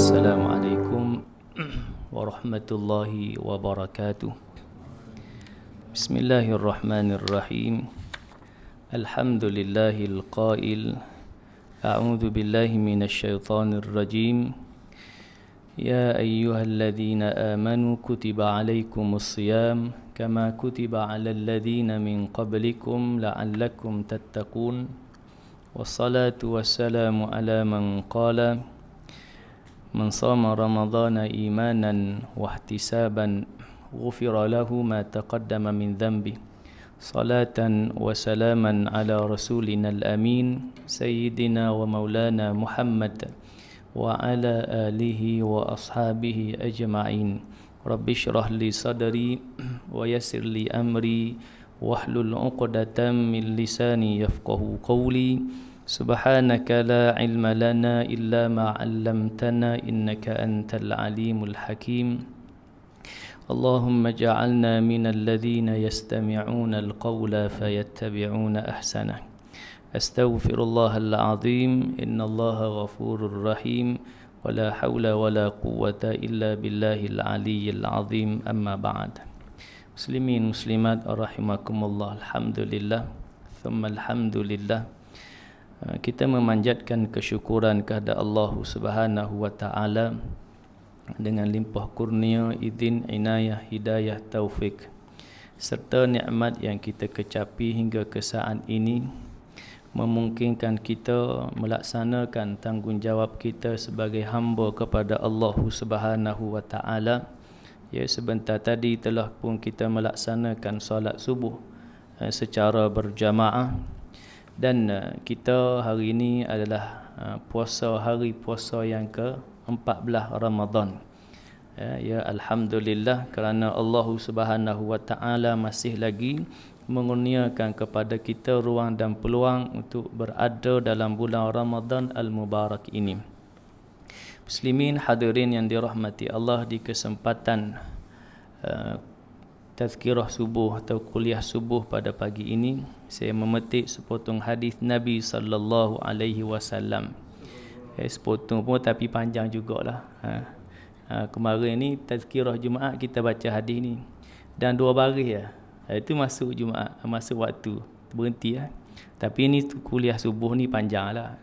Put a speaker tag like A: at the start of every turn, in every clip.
A: Assalamualaikum warahmatullahi wabarakatuh. Bismillahirrahmanirrahim. Alhamdulillahil qail. A'udzu billahi minasyaitonir rajim. Ya ayyuhalladzina amanu kutiba alaikumus shiyam kama kutiba alal ladzina min qablikum la'allakum tattaqun. Wassalatu wassalamu ala man qala man shama ramadhana imanan wahtisaban ghufira lahu ma taqaddama min dhanbi. Salatan wa salaman ala rasulina al-amin sayyidina wa maulana Muhammad wa ala alihi wa ashabihi ajma'in. Rabbi shrah li sadri wa yassir li amri wahlul 'uqdatam min lisani yafqahu qawli. Subhanaka la ilma lana illa ma 'allamtana innaka antal alimul hakim. Allahumma ja'alna minal ladzina yastami'una al-qawla fayattabi'una ahsanah. Astaghfirullahal azim, innallaha ghafurur rahim, wala haula wala quwwata illa billahil aliyyil azim. Amma ba'd. Muslimin muslimat rahimakumullah, alhamdulillah thumma alhamdulillah. Kita memanjatkan kesyukuran kepada Allah Subhanahu wa taala dengan limpah kurnia, izin, inayah, hidayah, taufik serta nikmat yang kita kecapi hingga ke saat ini, memungkinkan kita melaksanakan tanggungjawab kita sebagai hamba kepada Allah Subhanahu wa taala. Ya, sebentar tadi telah pun kita melaksanakan solat subuh secara berjamaah, dan kita hari ini adalah hari puasa yang ke-14 Ramadan. Ya, alhamdulillah, kerana Allah Subhanahu wa taala masih lagi mengurniakan kepada kita ruang dan peluang untuk berada dalam bulan Ramadan al-Mubarak ini. Muslimin hadirin yang dirahmati Allah, di kesempatan tazkirah subuh atau kuliah subuh pada pagi ini, saya memetik sepotong hadis Nabi sallallahu alaihi wasallam. Sepotong pun tapi panjang jugalah. Kemarin ni tazkirah Jumaat kita baca hadis ni, dan 2 baris ya. Itu masuk Jumaat, masuk waktu berhenti ya. Tapi ni kuliah subuh ni panjanglah.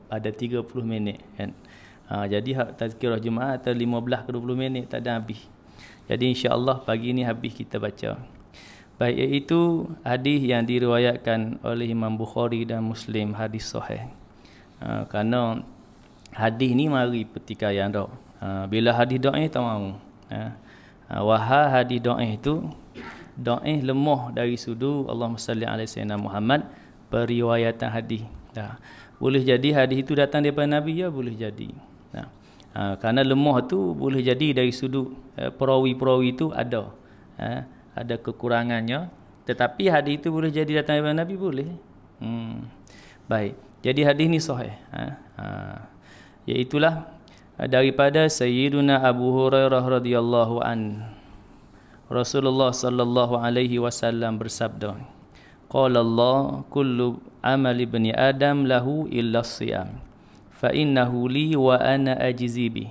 A: Ada 30 minit kan. Jadi tazkirah Jumaat atau 15 ke 20 minit tak ada habis. Jadi insya-Allah pagi ni habis kita baca. Baik, iaitu hadis yang diriwayatkan oleh Imam Bukhari dan Muslim, hadis sahih. Kerana hadis ni mari pertikaian dah. Bila hadis dhaif tak mau. Wahai hadis dhaif itu, dhaif lemah dari sudut Allahumma salli alaihi sayyidina Muhammad, periwayatan hadis. Boleh jadi hadis itu datang daripada Nabi, ya boleh jadi. Kerana lemah tu boleh jadi dari sudut perawi-perawi itu ada kekurangannya, tetapi hadis itu boleh jadi datang daripada Nabi, boleh. Baik, jadi hadis ni sahih. Iaitulah daripada Sayyiduna Abu Hurairah radhiyallahu an, Rasulullah sallallahu alaihi wasallam bersabda, qala Allah kullu amali bani Adam lahu illa as-siyam fa innahu li wa ana ajzi bih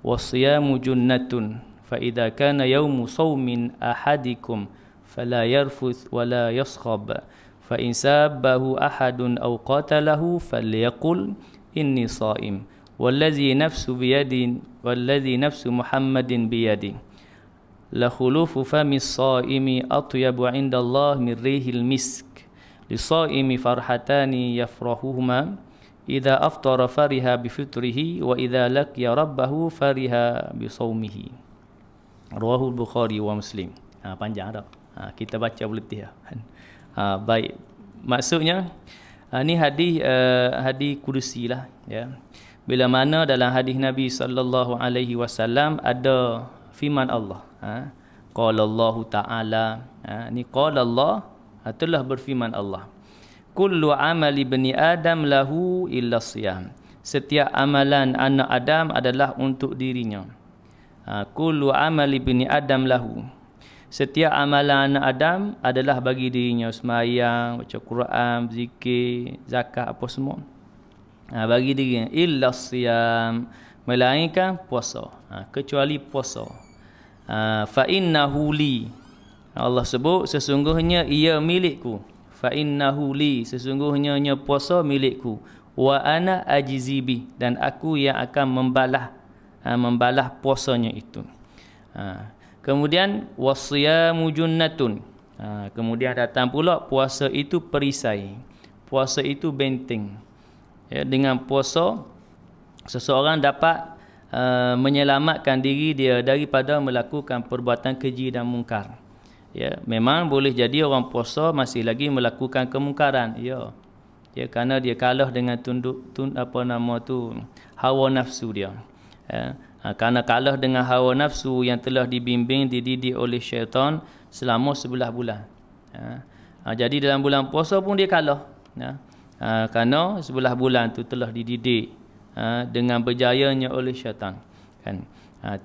A: was-siyamu junnatun fa idza kana yawmu sawmin ahadikum fala yarfuth wala yaskhab fa in sabbahu ahadun aw qatalahu falyaqul inni sha'im wallazi nafsu Muhammadin biyadi la khulufu fami as-sha'imi atyabu 'inda Allah min rihil misk lis-sha'imi farhatani yafrahuhuma idza aftara fariha bi fitrihi wa idza laqiya rabbahu fariha bi shaumihi. Rawahul Bukhari wa Muslim. Panjang dah. Kita baca beletih. Baik, maksudnya ni hadis kudusi lah ya. Bila mana dalam hadis Nabi sallallahu alaihi wasallam ada firman Allah. Qala Allah Ta'ala. Ni qala Allah, telah berfirman Allah. Kullu amali bani Adam lahu illa siyam. Setiap amalan anak Adam adalah untuk dirinya. Kullu amali bani Adam lahu. Setiap amalan anak Adam adalah bagi dirinya, sembahyang, baca Quran, zikir, zakat, apa semua. Bagi dirinya illa siyam, melainkan puasa. Kecuali puasa. Fa innahu li. Allah sebut sesungguhnya ia milikku. Fa innahu li, sesungguhnya puasa milikku. Wa ana ajzibi, dan aku yang akan membalas puasanya itu. Kemudian wasiyamu junnatun. Kemudian datang pula puasa itu perisai. Puasa itu benteng. Ya, dengan puasa seseorang dapat menyelamatkan diri dia daripada melakukan perbuatan keji dan mungkar. Ya, memang boleh jadi orang puasa masih lagi melakukan kemungkaran. Ya. Ya, kerana dia kalah dengan hawa nafsu dia. Ya. Kerana kalah dengan hawa nafsu yang telah dibimbing, dididik oleh syaitan selama 11 bulan. Jadi dalam bulan puasa pun dia kalah. Kerana 11 bulan tu telah dididik dengan berjayanya oleh syaitan. Kan?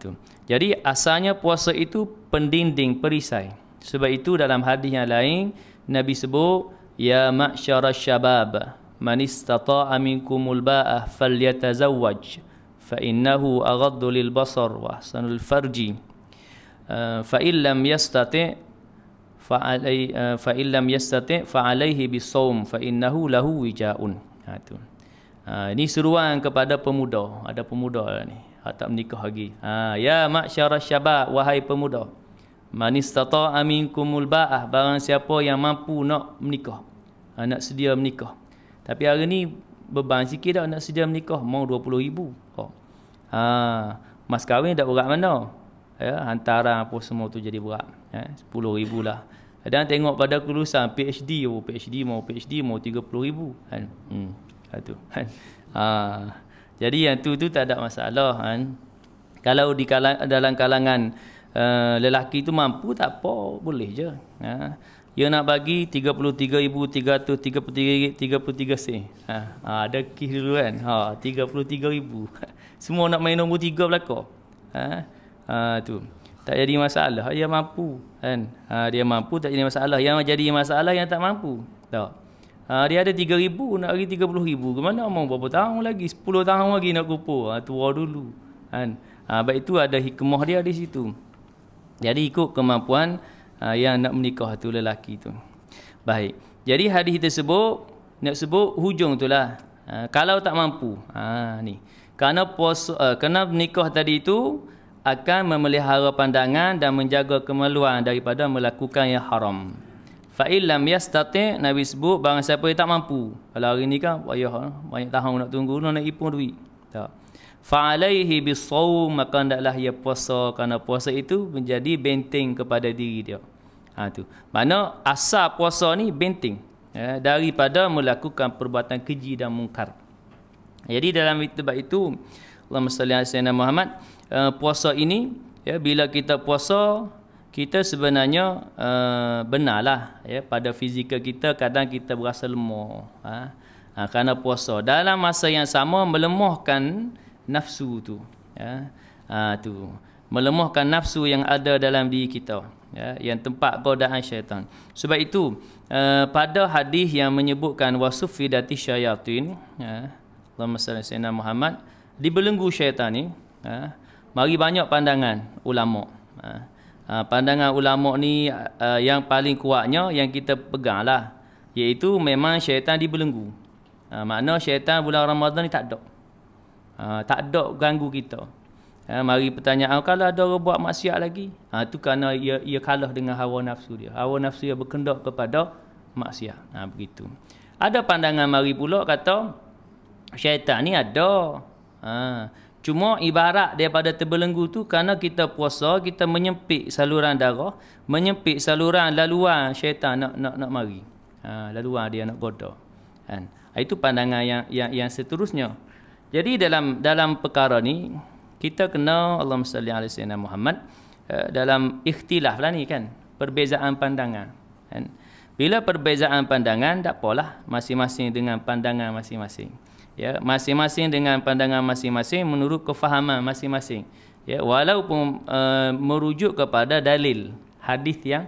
A: Tu. Jadi asalnya puasa itu pendinding, perisai. Sebab itu dalam hadis yang lain Nabi sebut, ya ma'syarasy syabab man istata'a minkumul ba'ah falyatazawwaj fa innahu aghaddu lil basar wa ahsanul farji fa illam yastati' fa alaihi bisawm fa innahu lahu wija'un. Ini seruan kepada pemuda. Ada pemuda ni tak menikah lagi. Ya ma'syarasy syabab, wahai pemuda, man istata'a minkumul ba'ah, barang siapa yang mampu nak menikah, nak sedia menikah. Tapi hari ni beban sikit dah nak sedia menikah, mau 20,000. Mas kahwin tak berat mana? Ya, hantaran apa semua tu jadi berat. 10,000 lah. Kadang tengok pada kelulusan PhD, PhD mau 30,000 kan. Tu kan. Jadi yang tu tak ada masalah kan. Kalau dalam kalangan lelaki tu mampu, tak apa, boleh je. Dia nak bagi 33,333 sen. Ada kes dulu kan. 33,000. Semua nak main nombor 3 belakang. Tu. Tak jadi masalah. Dia mampu kan. Dia mampu, tak jadi masalah. Yang jadi masalah yang tak mampu. Tak. Dia ada 3,000, nak bagi 30,000. Kemana mau berapa tahun lagi? 10 tahun lagi nak kumpul. Tua dulu kan. Baik itu ada hikmah dia di situ. Jadi ikut kemampuan yang nak menikah tu lelaki tu. Baik. Jadi hadis tersebut nak sebut hujung itulah. Kalau tak mampu. Ni. Kerana menikah tadi itu akan memelihara pandangan dan menjaga kemaluan daripada melakukan yang haram. Fa illam yastati', Nabi sebut barang siapa yang tak mampu. Kalau hari ni kan payah banyak tahun nak tunggu, nak ipun duit. Tak. Fa alaihi bisawm, maka hendaklah ia puasa, kerana puasa itu menjadi benteng kepada diri dia. Tu. Mana asal puasa ni benteng daripada melakukan perbuatan keji dan mungkar. Jadi dalam sebab itu Allahumma salli ala sayyidina Muhammad, puasa ini bila kita puasa, kita sebenarnya benarlah pada fizikal kita kadang kita berasa lemah kerana puasa. Dalam masa yang sama melemahkan nafsu tu. Tu. Melemahkan nafsu yang ada dalam diri kita, yang tempat godaan syaitan. Sebab itu pada hadis yang menyebutkan wasufidati syayatin, Allahumma salli ala sayyidina Muhammad, dibelenggu syaitan ni, mari banyak pandangan ulama. Pandangan ulama ni yang paling kuatnya yang kita peganglah, iaitu memang syaitan dibelenggu. Makna syaitan bulan Ramadan ni tak ada. Tak ada ganggu kita. Mari pertanyaan, kalau ada orang buat maksiat lagi, tu kerana ia kalah dengan hawa nafsu dia. Hawa nafsu dia berkendak kepada maksiat. Begitu. Ada pandangan mari pula kata syaitan ni ada. Cuma ibarat daripada terbelenggu tu kerana kita puasa, kita menyempit saluran darah, menyempit saluran laluan syaitan nak mari. Laluan dia nak goda. Kan? Itu pandangan yang seterusnya. Jadi dalam perkara ni kita kena Allahumma salli ala sayyidina Muhammad dalam ikhtilaf lah ni kan, perbezaan pandangan. Kan? Bila perbezaan pandangan tak apalah, masing-masing dengan pandangan masing-masing. Masing-masing dengan pandangan masing-masing menurut kefahaman masing-masing. Walaupun merujuk kepada dalil hadis yang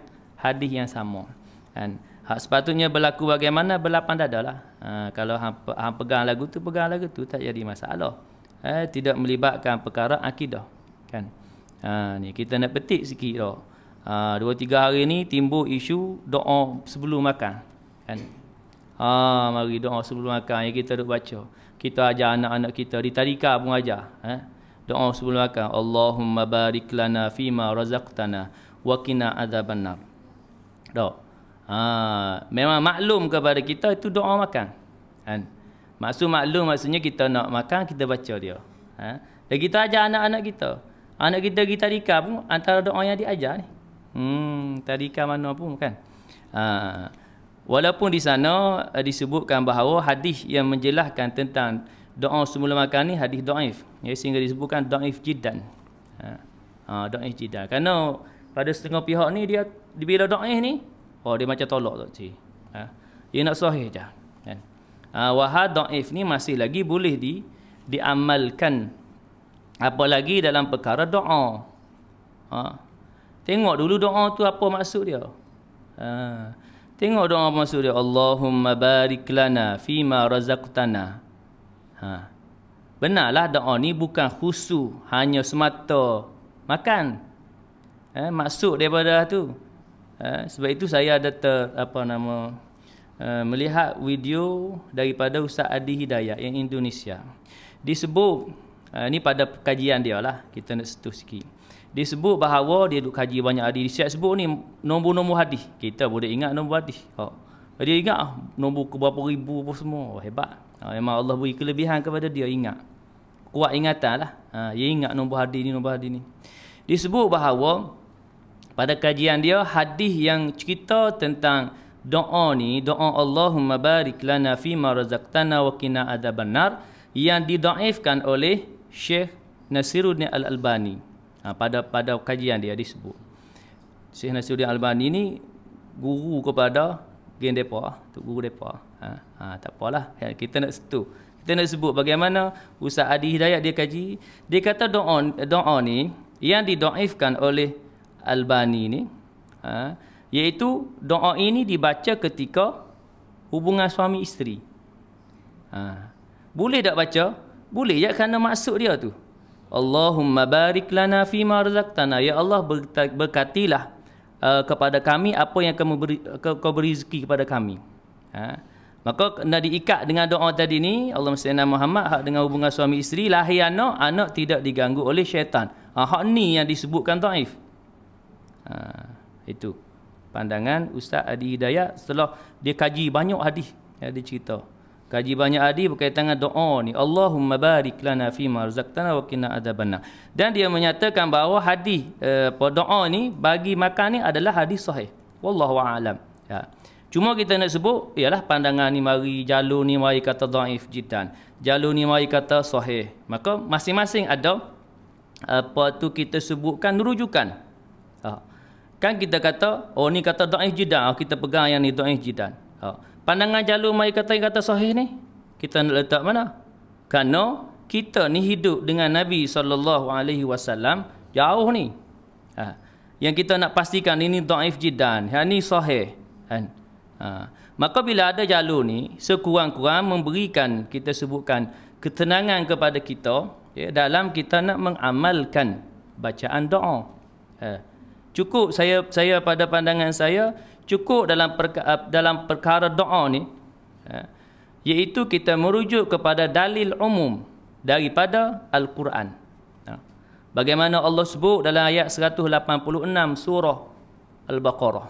A: sama. Kan? Sepatutnya berlaku bagaimana, berlapang dada lah. Kalau hang pegang lagu tu, tak jadi masalah. tidak melibatkan perkara akidah, kan. Ni kita nak petik sikit dah. 2-3 hari ni timbul isu doa sebelum makan, kan. Mari doa sebelum makan yang kita duk baca. Kita ajar anak-anak kita di tadika pun ajar, doa sebelum makan. Allahumma barik lana fima razaqtana wa qina adzabannar. Dah. Memang maklum kepada kita itu doa makan, kan. Maksudnya kita nak makan, kita baca dia. Dan kita ajar anak-anak kita. Anak kita pergi tadika pun antara doa yang diajar ni. Tadika mana pun, kan. Walaupun di sana disebutkan bahawa hadis yang menjelaskan tentang doa sebelum makan ni hadis dhaif, sehingga disebutkan dhaif jiddan. Dhaif jiddan. Kerana pada setengah pihak ni dia bila dhaif ni, dia macam tolak tak cik. Dia nak sahih je, kan. Wahad dhaif ni masih lagi boleh diamalkan, apalagi dalam perkara doa. Tengok dulu doa tu apa maksud dia. Tengok doa apa maksud dia. Allahumma barik lana fima razaqtana. Benarlah doa ni bukan khusus hanya semata makan. Maksud daripada tu. Sebab itu saya ada melihat video daripada Ustaz Adi Hidayat yang Indonesia. Disebut ni pada kajian dia lah, kita nak sentuh sikit. Disebut bahawa dia duk kaji banyak hadis. Dia sebut ni nombor-nombor hadis. Kita boleh ingat nombor hadis. Dia ingat nombor ke berapa ribu apa semua. Hebat. Memang Allah beri kelebihan kepada dia ingat. Kuat ingatan lah. Dia ingat nombor hadis ni. Disebut bahawa pada kajian dia hadis yang cerita tentang doa ni, doa Allahumma barik lana fima razaqtana wa qina adzabannar, yang didhaifkan oleh Syekh Nasiruddin Al-Albani. Pada kajian dia disebut Syekh Nasiruddin Al-Albani ni guru kepada geng depa, guru depa. Tak apalah, kita nak sebut bagaimana Ustaz Adi Hidayat dia kaji. Dia kata doa ni yang didhaifkan oleh Albani ni, iaitu doa ini dibaca ketika hubungan suami isteri. Boleh tak baca? Boleh je, kerana maksud dia tu Allahumma barik lana fima razaqtana, ya Allah berkatilah kepada kami apa yang kau beri rezeki kepada kami. Maka kena diikat dengan doa tadi ni, Allahumma salli ala Muhammad, hak dengan hubungan suami isteri, lahir anak tidak diganggu oleh syaitan. Hak ni yang disebutkan dhaif. Itu pandangan Ustaz Adi Hidayat setelah dia kaji banyak hadis. Dia cerita kaji banyak hadis berkaitan dengan doa ni, Allahumma barik lana fima razaqtana wa qina adzabannar. Dan dia menyatakan bahawa hadis doa ni bagi makan ni adalah hadis sahih. Wallahu a'lam. Cuma kita nak sebut ialah pandangan ni mari, jalur ni mari kata dhaif jiddan, jalur ni mari kata sahih. Maka masing-masing ada apa tu kita sebutkan rujukan. Kan kita kata ni kata dhaif jiddan, kita pegang yang ni dhaif jiddan. Pandangan jalur mari kata sahih ni kita nak letak mana? Kerana kita ni hidup dengan Nabi SAW jauh ni. Yang kita nak pastikan ini dhaif jiddan, yang ni sahih, kan? Maka bila ada jalur ni, sekurang-kurang memberikan, kita sebutkan, ketenangan kepada kita dalam kita nak mengamalkan bacaan doa. Cukup saya pada pandangan saya cukup dalam perkara doa ni, iaitu kita merujuk kepada dalil umum daripada Al-Quran. Bagaimana Allah sebut dalam ayat 186 surah Al-Baqarah.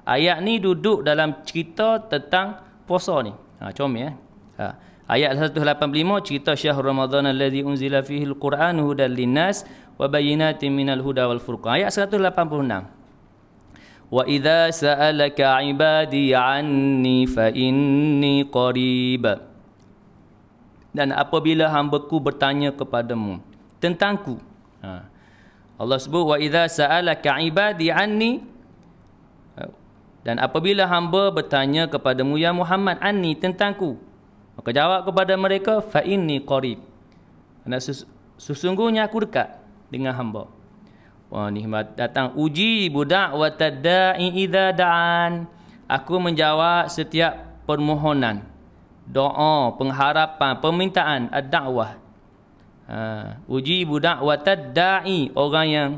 A: Ayat ni duduk dalam cerita tentang puasa ni. Comel. Ayat 185 cerita syahr Ramadan allazi unzila fihi al-Quran hudan linnas wa bayyinatin minal huda wal furqan. Ayat 186. Wa idza sa'alaka 'ibadi 'anni fa inni qarib. Dan apabila hamba-Ku bertanya kepadamu tentangku. Allah sebut wa idza sa'alaka 'ibadi 'anni, dan apabila hamba bertanya kepadamu ya Muhammad anni tentangku, maka jawab kepada mereka fa inni qarib. Kerana sesungguhnya aku dekat dengan hamba. Wah, ni datang uji budak wa tadai idza da'an. Aku menjawab setiap permohonan, doa, pengharapan, permintaan, ad-da'wah. Ujibu da'watad da'i, orang yang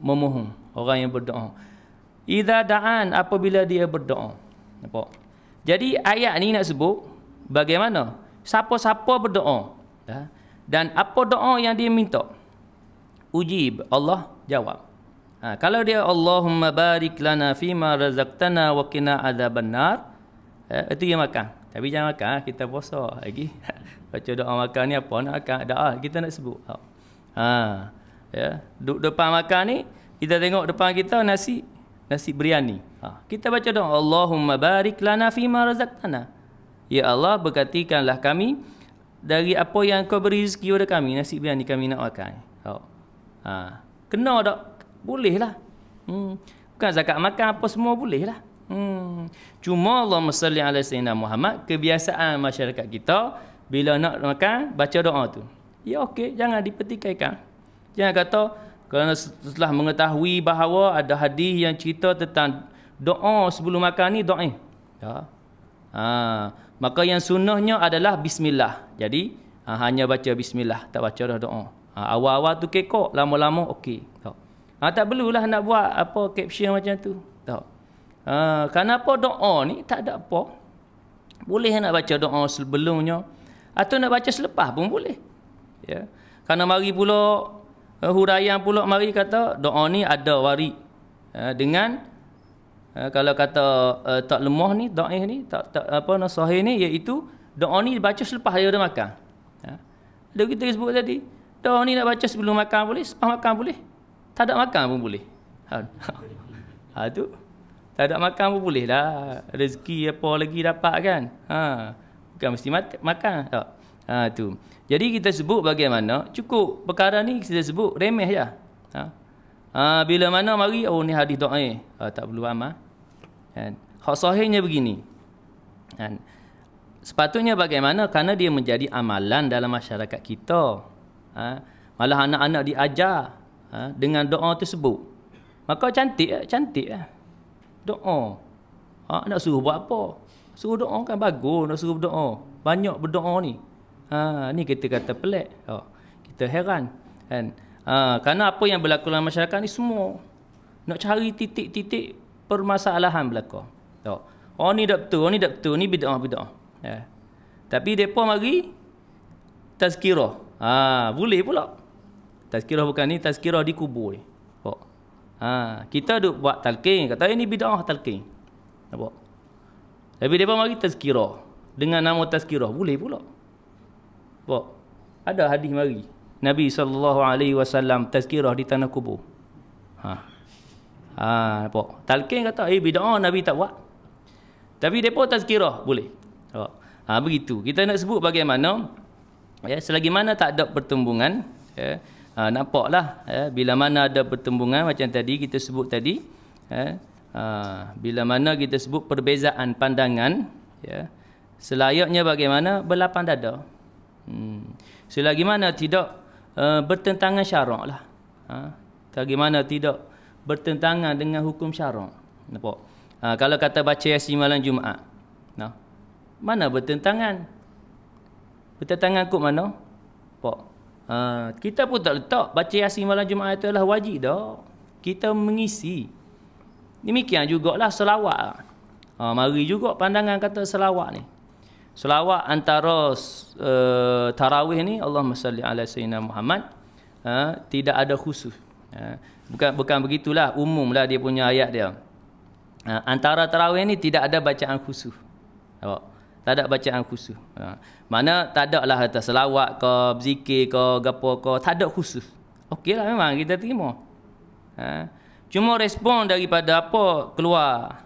A: memohon, orang yang berdoa. Idza da'an, apabila dia berdoa. Nampak? Jadi ayat ni nak sebut bagaimana siapa-siapa berdoa, dan apa doa yang dia minta, ujib, Allah jawab. Kalau dia Allahumma barik lana fima razaqtana wa qina adzabannar, itu yang makan. Tapi jangan makan, kita puasa lagi. Baca doa makan ni apa nak makan? Doa kita nak sebut. Ya, duduk depan makan ni, kita tengok depan kita nasi biryani. Kita baca doa Allahumma barik lana fima razaqtana. Ya Allah, berkatikanlah kami dari apa yang kau beri rezeki kepada kami, nasi biryani kami nak makan. Kena tak? Boleh lah. Bukan zakat makan apa semua boleh lah. Cuma Allahumma salli ala sayyidina Muhammad, kebiasaan masyarakat kita bila nak makan baca doa tu. Ya okey, jangan dipertikaikan. Jangan kata kerana setelah mengetahui bahawa ada hadis yang cerita tentang doa sebelum makan ni doa. Maka yang sunnahnya adalah bismillah. Jadi hanya baca bismillah, tak baca dah doa. Awal-awal tu kekok, lama-lama okey. Tak perlulah nak buat apa caption macam tu. Tak. Kenapa doa ni tak ada apa? Boleh nak baca doa sebelumnya atau nak baca selepas pun boleh. Ya. Kerana mari pula huraian pula mari kata doa ni ada warid dengan kalau kata tak lemah ni doa ni tak apa sahih ni, iaitu doa ni dibaca selepas dia dah makan. Ada kita sebut tadi, doa ni nak baca sebelum makan boleh, selepas makan boleh. Tak ada makan pun boleh. Tu tak ada makan pun boleh lah. Rezeki apa lagi dapat kan? Bukan mesti makan. Tak. Tu. Jadi kita sebut bagaimana cukup perkara ni kita sebut remeh je. Bila mana mari ni hadis doa tak perlu amal. Kan? Hak sahihnya begini. Kan? Sepatutnya bagaimana? Kerana dia menjadi amalan dalam masyarakat kita. Malah anak-anak diajar dengan doa tersebut. Maka cantik doa. Nak suruh buat apa? Suruh doa kan bagus, nak suruh berdoa. Banyak berdoa ni. Ni kita kata pelik. Kita heran kan. Kerana apa yang berlaku dalam masyarakat ni semua nak cari titik-titik permasalahan berlaku. Ni tak betul, ni bid'ah. Tapi depa mari tazkirah. Boleh pula. Tazkirah bukan ni, tazkirah di kubur ni. Kita duk buat talqin, kata ini bid'ah talqin. Nampak? Tapi depa mari tazkirah dengan nama tazkirah, boleh pula. Nampak? Ada hadis mari. Nabi SAW tazkirah di tanah kubur. Nampak? Talqin kata bid'ah, Nabi tak buat. Tapi depa tazkirah boleh. Begitu. Kita nak sebut bagaimana selagi mana tak ada pertumbungan, nampaklah bila mana ada pertumbungan macam tadi kita sebut tadi, bila mana kita sebut perbezaan pandangan, selayaknya bagaimana berlapang dada. Selagi mana tidak bertentangan syarak lah. Selagi mana tidak bertentangan dengan hukum syarak. Nampak? Kalau kata baca Yasin malam Jumaat, mana bertentangan? Bertentangan kot mana? Nampak? Kita pun tak letak baca Yasin malam Jumaat itu adalah wajib dah. Kita mengisi. Demikian jugalah selawat. Mari juga pandangan kata selawat ni. Selawat antara tarawih ni, Allahumma salli ala sayyidina Muhammad, tidak ada khusus. Bukan begitulah, umumlah dia punya ayat dia. Antara tarawih ni tidak ada bacaan khusus. Tak ada bacaan khusus. Mana tak ada lah kata selawat ke, berzikir ke, gapo ke, tak ada khusus. Okeylah, memang kita terima. Cuma respon daripada apa keluar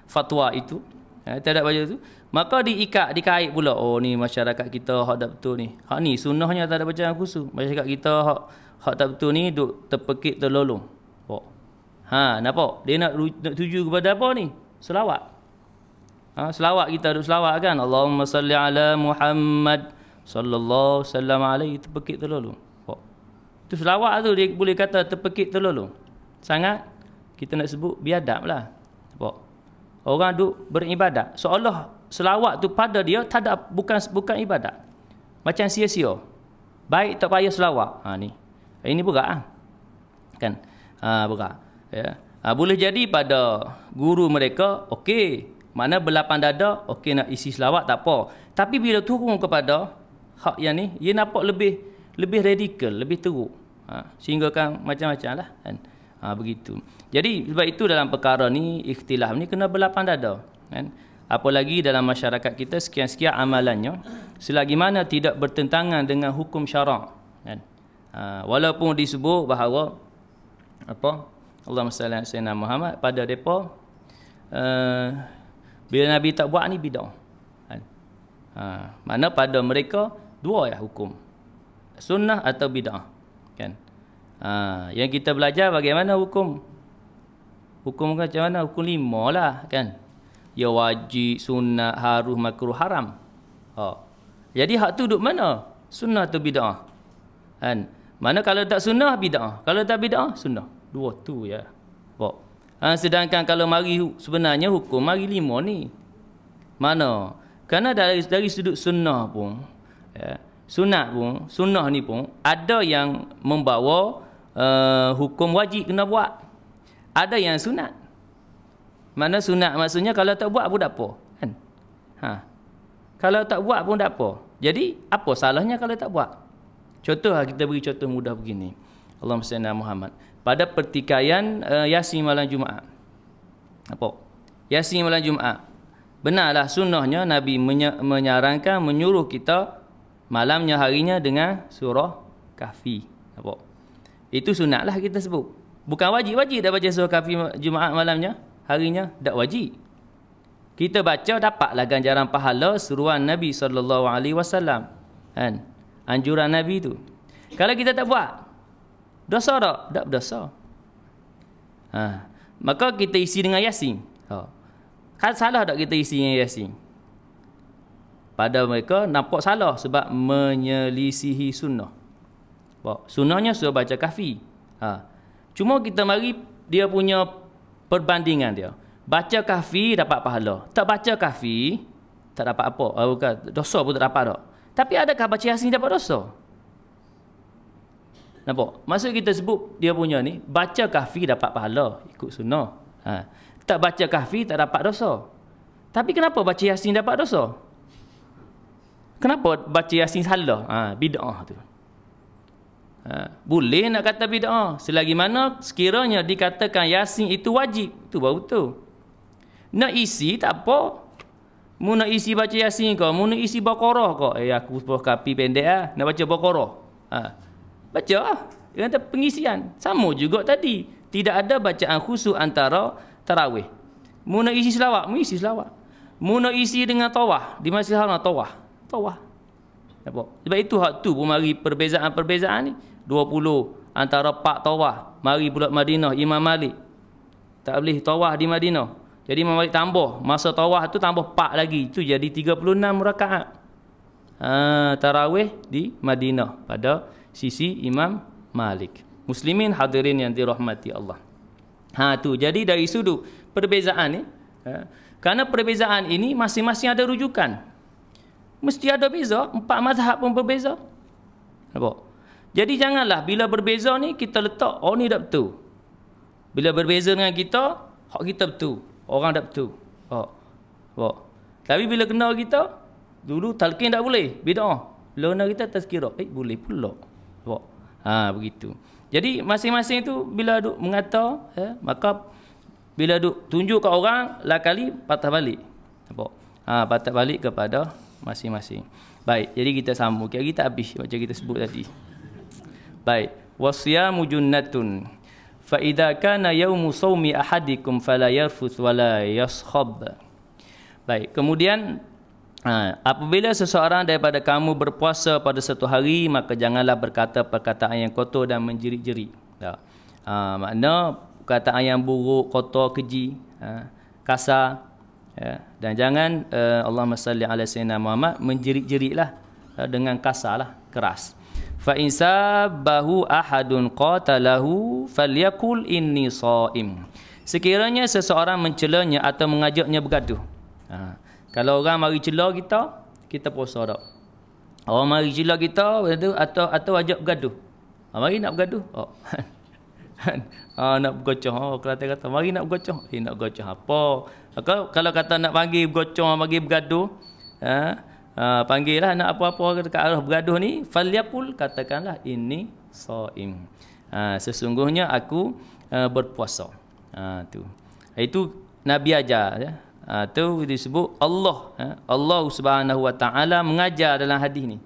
A: fatwa itu, tak ada baca tu, maka dikait pula. Ni masyarakat kita hak tak betul ni. Hak ni sunnahnya tak ada bacaan khusus. Masyarakat kita hak tak betul ni duk terpekik terlolong. Nampak? Dia nak tuju kepada apa ni? Selawat. Selawat kita duk selawat kan, Allahumma salli ala Muhammad sallallahu sallam alaihi, terpekik terlalu. Itu selawat tu dia boleh kata terpekik terlalu. Sangat kita nak sebut biadab lah. Orang duk beribadat, seolah selawat tu pada dia tak ada, bukan ibadat. Macam sia-sia. Baik tak payah selawat. Ni. Ini berat kan? Berat. Ya. Boleh jadi pada guru mereka okey, mana berlapan dada okey nak isi selawat tak apa. Tapi bila turun kepada hak yang ni, dia nampak lebih radikal, lebih teruk. Sehingga kan macam-macam lah kan. Begitu. Jadi sebab itu dalam perkara ni, ikhtilaf ni kena berlapan dada kan. Apalagi dalam masyarakat kita sekian-sekian amalannya selagi mana tidak bertentangan dengan hukum syarak kan. Walaupun disebut bahawa apa, Allahumma salli ala sayyidina Muhammad, pada depa bila Nabi tak buat ni bidah kan. Mana pada mereka dua ya hukum, sunnah atau bidah kan. Yang kita belajar bagaimana hukum macam mana, hukum 5 lah kan. Ya wajib, sunat, harus, makruh, haram. Jadi hak tu duduk mana? Sunnah atau bid'ah? Kan? Mana kalau tak sunnah, bid'ah. Kalau tak bid'ah, sunnah. Dua tu ya. Sedangkan kalau mari sebenarnya hukum mari 5 ni. Mana? Kerana dari sudut sunnah pun, ya, sunat pun, sunnah ni pun ada yang membawa hukum wajib kena buat. Ada yang sunat. Mana sunat maksudnya kalau tak buat pun tak apa kan. Kalau tak buat pun tak apa. Jadi apa salahnya kalau tak buat? Contoh kita beri contoh mudah begini. Allahumma salli ala Muhammad. Pada pertikaian Yasin malam Jumaat. Apa? Yasin malam Jumaat. Benarlah sunnahnya Nabi menyarankan, menyuruh kita malamnya harinya dengan surah Kahfi. Apa? Itu sunatlah kita sebut. Bukan wajib dah baca surah Kahfi Jumaat malamnya. Harinya tak wajib. Kita baca dapatlah ganjaran pahala seruan Nabi SAW kan. Anjuran Nabi tu. Kalau kita tak buat, dosa tak? Tak berdosa. Maka kita isi dengan Yasin. Kan salah tak kita isi dengan Yasin? Pada mereka nampak salah sebab menyelisihi sunnah. Sunnahnya suruh baca Kahfi. Cuma kita mari dia punya perbandingan dia. Baca Kahfi dapat pahala. Tak baca Kahfi tak dapat apa. Bukan, dosa pun tak dapat tak. Tapi adakah baca Yasin dapat dosa? Nampak? Maksud kita sebut dia punya ni, baca Kahfi dapat pahala ikut sunnah. Tak baca Kahfi tak dapat dosa. Tapi kenapa baca Yasin dapat dosa? Kenapa baca Yasin salah? Bid'ah tu. Boleh nak kata bid'ah selagi mana sekiranya dikatakan Yasin itu wajib, itu baru betul. Nak isi tak apa. Mu nak isi baca Yasin kau, mu nak isi Baqarah kau. Aku sebuah kapi pendek nak baca Baqarah. Baca lah. Dia kata pengisian. Sama juga tadi. Tidak ada bacaan khusus antara tarawih. Mu nak isi selawat, mu isi selawat. Mu nak isi dengan tawah, di Masjidil Haram tawah. Sebab itu hak tu pun mari perbezaan-perbezaan ni. 20 antara 4 tawah. Mari pula Madinah Imam Malik tak boleh tawah di Madinah. Jadi Imam Malik tambah masa tawah tu tambah 4 lagi. Itu jadi 36 rakaat. Tarawih di Madinah pada sisi Imam Malik. Muslimin hadirin yang dirahmati Allah. Tu jadi dari sudut perbezaan ni, kerana perbezaan ini masing-masing ada rujukan. Mesti ada beza, 4 mazhab pun berbeza. Nampak? Jadi janganlah bila berbeza ni kita letak ni tak betul. Bila berbeza dengan kita, hak kita betul, orang tak betul. Tapi bila kenal kita, dulu talqin tak boleh, bid'ah. Bila kenal kita tazkirah, boleh pula. Begitu. Jadi masing-masing tu bila duk mengata, maka bila duk tunjuk ke orang, lah kali patah balik. Nampak? Patah balik kepada masing-masing. Baik, jadi kita sambung. Kita habis macam kita sebut tadi. Baik, wasyamu junnatun fa idza kana yaumu shaumi ahadikum fala yarfuth wala yaskhab. Baik, kemudian apabila seseorang daripada kamu berpuasa pada satu hari, maka janganlah berkata perkataan yang kotor dan menjerit-jerit. Makna perkataan yang buruk, kotor, keji, kasar, dan jangan Allahumma salli ala sayyidina Muhammad menjerit-jeritlah dengan kasarlah, keras. Fa in sabahu ahadun qatalahu falyakul inni shaim. Sekiranya seseorang mencelanya atau mengajaknya bergaduh. Kalau orang mari cela kita puasa tak? Orang mari cila kita atau ajak bergaduh. Mari nak bergaduh. Nak bergocong. Kelantan kata mari nak bergocong. Nak bergocong apa? Kalau kata nak panggil bergocong, panggil bergaduh, panggillah nak apa-apa dekat arah bergaduh ni, falyaqul, katakanlah ini shaim. Sesungguhnya aku berpuasa. Tu. Itu Nabi ajar ya. Tu disebut Allah. Allah Subhanahu Wa Taala mengajar dalam hadis ni.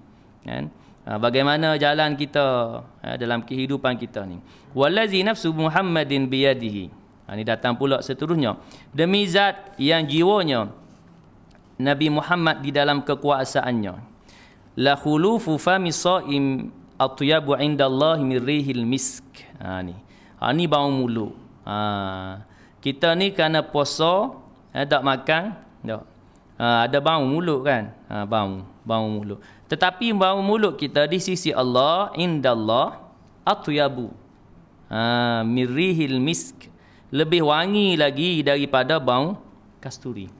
A: Kan? Bagaimana jalan kita dalam kehidupan kita ni. Wallazi nafsu Muhammadin biyadihi. Ini datang pula seterusnya. Demi zat yang jiwanya Nabi Muhammad di dalam kekuasaannya. La khulufu fami shaim atyabu indallahi min rihil misk. Ni bau mulut. Kita ni kerana puasa, tak makan, tak. Ada bau mulut kan? Bau mulut. Tetapi bau mulut kita di sisi Allah, indallah atyabu. Min rihil misk. Lebih wangi lagi daripada bau kasturi.